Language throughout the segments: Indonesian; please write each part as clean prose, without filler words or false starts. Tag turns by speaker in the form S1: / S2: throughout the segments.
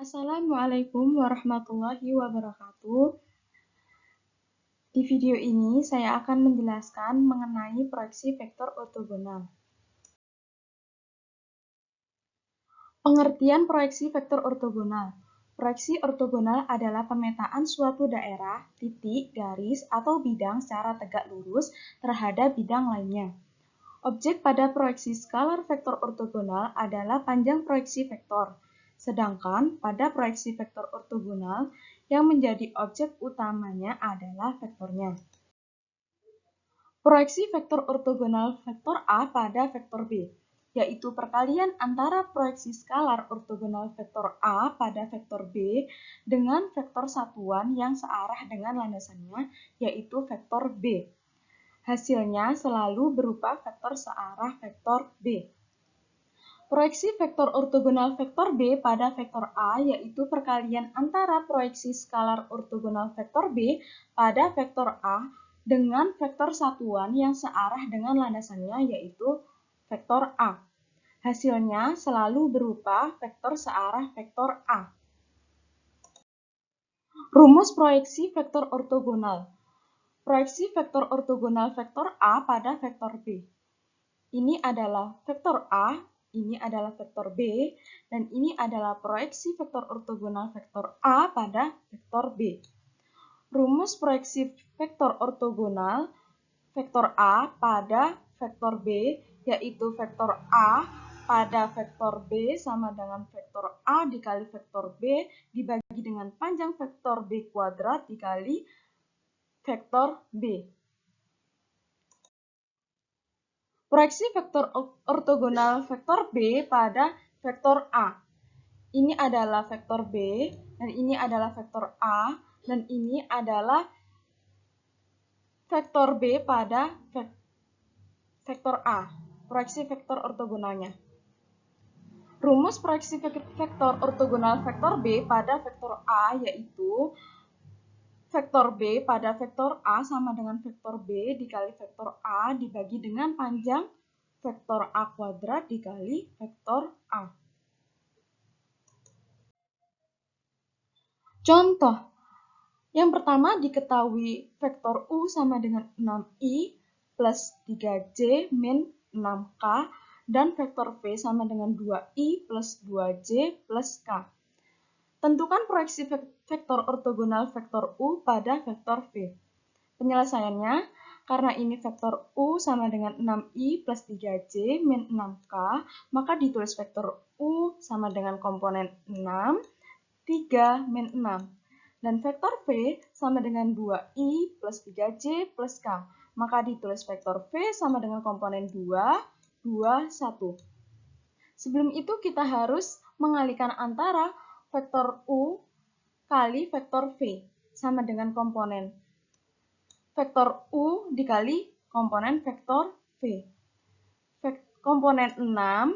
S1: Assalamualaikum warahmatullahi wabarakatuh. Di video ini saya akan menjelaskan mengenai proyeksi vektor ortogonal. Pengertian proyeksi vektor ortogonal. Proyeksi ortogonal adalah pemetaan suatu daerah, titik, garis, atau bidang secara tegak lurus terhadap bidang lainnya. Objek pada proyeksi skalar vektor ortogonal adalah panjang proyeksi vektor. Sedangkan pada proyeksi vektor ortogonal, yang menjadi objek utamanya adalah vektornya. Proyeksi vektor ortogonal vektor A pada vektor B, yaitu perkalian antara proyeksi skalar ortogonal vektor A pada vektor B dengan vektor satuan yang searah dengan landasannya, yaitu vektor B. Hasilnya selalu berupa vektor searah vektor B. Proyeksi vektor ortogonal vektor B pada vektor A yaitu perkalian antara proyeksi skalar ortogonal vektor B pada vektor A dengan vektor satuan yang searah dengan landasannya yaitu vektor A. Hasilnya selalu berupa vektor searah vektor A. Rumus proyeksi vektor ortogonal. Proyeksi vektor ortogonal vektor A pada vektor B. Ini adalah vektor A, ini adalah vektor B, dan ini adalah proyeksi vektor ortogonal vektor A pada vektor B. Rumus proyeksi vektor ortogonal vektor A pada vektor B, yaitu vektor A pada vektor B sama dengan vektor A dikali vektor B dibagi dengan panjang vektor B kuadrat dikali vektor B. Proyeksi vektor ortogonal vektor B pada vektor A. Ini adalah vektor B, dan ini adalah vektor A, dan ini adalah vektor B pada vektor A. Proyeksi vektor ortogonalnya. Rumus proyeksi vektor ortogonal vektor B pada vektor A yaitu vektor B pada vektor A sama dengan vektor B dikali vektor A dibagi dengan panjang vektor A kuadrat dikali vektor A. Contoh. Yang pertama diketahui vektor U sama dengan 6I plus 3J min 6K dan vektor V sama dengan 2I plus 2J plus K. Tentukan proyeksi vektor ortogonal vektor U pada vektor V. Penyelesaiannya, karena ini vektor U sama dengan 6I plus 3J min 6K, maka ditulis vektor U sama dengan komponen 6, 3 min 6. Dan vektor V sama dengan 2I plus 3J plus K, maka ditulis vektor V sama dengan komponen 2, 2, 1. Sebelum itu kita harus mengalihkan antara vektor U kali vektor V sama dengan komponen vektor U dikali komponen vektor V. Komponen 6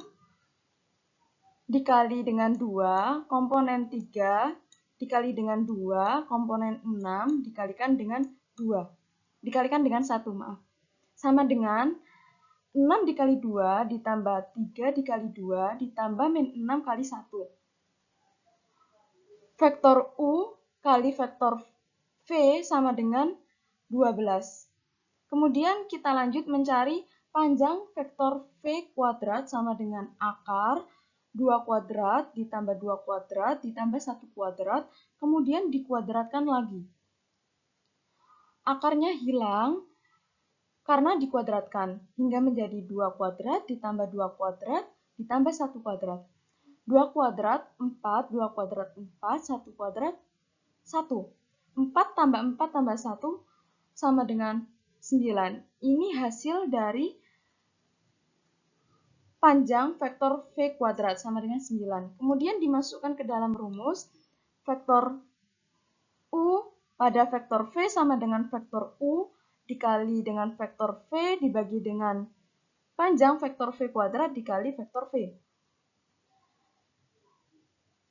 S1: dikali dengan 2, komponen 3 dikali dengan 2, komponen 6 dikalikan dengan 2. Dikalikan dengan 1, maaf. Sama dengan 6 dikali 2 ditambah 3 dikali 2 ditambah min 6 kali 1. Vektor U kali vektor V sama dengan 12. Kemudian kita lanjut mencari panjang vektor V kuadrat sama dengan akar 2 kuadrat ditambah 2 kuadrat ditambah 1 kuadrat, kemudian dikuadratkan lagi. Akarnya hilang karena dikuadratkan, hingga menjadi 2 kuadrat ditambah 2 kuadrat ditambah 1 kuadrat. 2 kuadrat 4, 2 kuadrat 4, 1 kuadrat 1. 4 tambah 4 tambah 1 sama dengan 9. Ini hasil dari panjang vektor V kuadrat sama dengan 9. Kemudian dimasukkan ke dalam rumus vektor U pada vektor V sama dengan vektor U dikali dengan vektor V dibagi dengan panjang vektor V kuadrat dikali vektor V.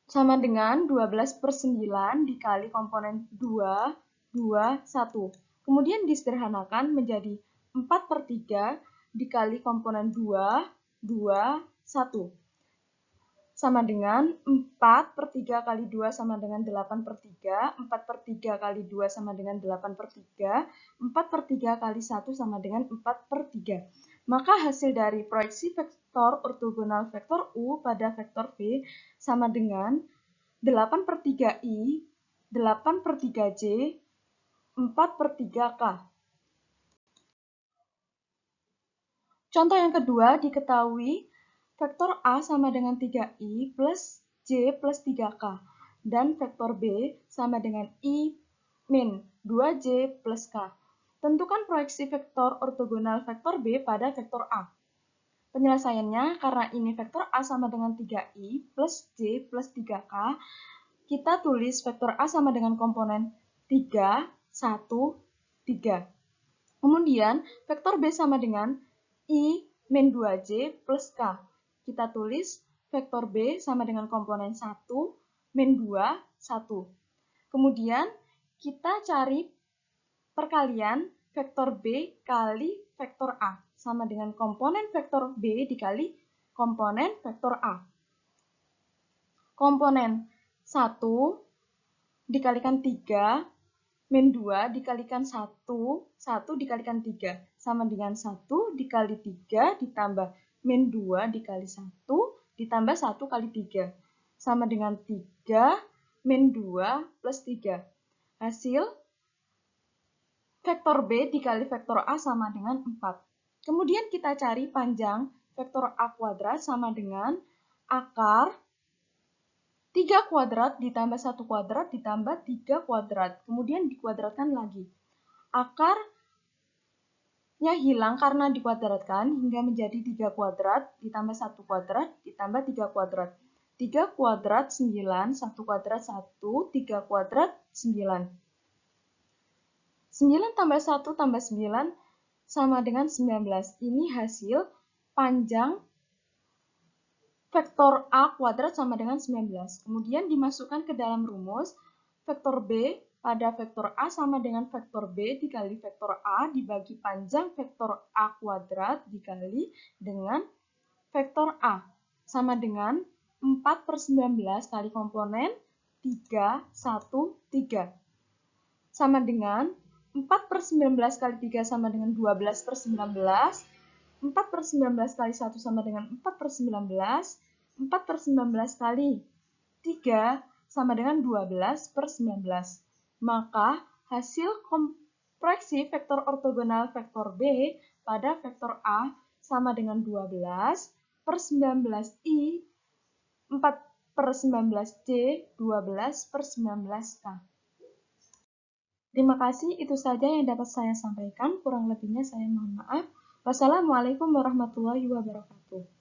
S1: Sama dengan 12/9 dikali komponen 2, 2, 1. Kemudian disederhanakan menjadi 4/3 dikali komponen 2, 2, 1. sama dengan 4 per 3 kali 2 sama dengan 8 per 3, 4 per 3 kali 2 sama dengan 8 per 3, 4 per 3 kali 1 sama dengan 4 per 3. Maka hasil dari proyeksi vektor ortogonal vektor U pada vektor V sama dengan 8 per 3I, 8 per 3J, 4 per 3K. Contoh yang kedua, diketahui vektor A sama dengan 3I plus J plus 3K, dan vektor B sama dengan I min 2J plus K. Tentukan proyeksi vektor ortogonal vektor B pada vektor A. Penyelesaiannya, karena ini vektor A sama dengan 3I plus J plus 3K, kita tulis vektor A sama dengan komponen 3, 1, 3. Kemudian, vektor B sama dengan I min 2J plus K. Kita tulis vektor B sama dengan komponen 1, min 2, 1. Kemudian, kita cari perkalian vektor B kali vektor A. Sama dengan komponen vektor B dikali komponen vektor A. Komponen 1 dikalikan 3, min 2 dikalikan 1, 1 dikalikan 3, sama dengan 1 dikali 3 ditambah min 2 dikali 1, ditambah 1 kali 3, sama dengan 3 min 2 plus 3. Hasil vektor B dikali vektor A sama dengan 4. Kemudian kita cari panjang vektor A kuadrat sama dengan akar 3 kuadrat ditambah 1 kuadrat ditambah 3 kuadrat. Kemudian dikuadratkan lagi. Akarnya hilang karena dikuadratkan hingga menjadi 3 kuadrat ditambah 1 kuadrat ditambah 3 kuadrat. 3 kuadrat 9, 1 kuadrat 1, 3 kuadrat 9. 9 tambah 1 tambah 9 sama dengan 19. Ini hasil panjang vektor A kuadrat sama dengan 19. Kemudian dimasukkan ke dalam rumus, vektor B pada vektor A sama dengan vektor B dikali vektor A dibagi panjang vektor A kuadrat dikali dengan vektor A. Sama dengan 4 per 19 kali komponen 3, 1, 3. Sama dengan 4 per 19 kali 3 sama dengan 12 per 19. 4 per 19 kali 1 sama dengan 4 per 19, 4 per 19 kali 3 sama dengan 12 per 19. Maka hasil proyeksi vektor ortogonal vektor B pada vektor A sama dengan 12 per 19I, 4 per 19J, 12 per 19K. Terima kasih, itu saja yang dapat saya sampaikan. Kurang lebihnya saya mohon maaf. Wassalamualaikum warahmatullahi wabarakatuh.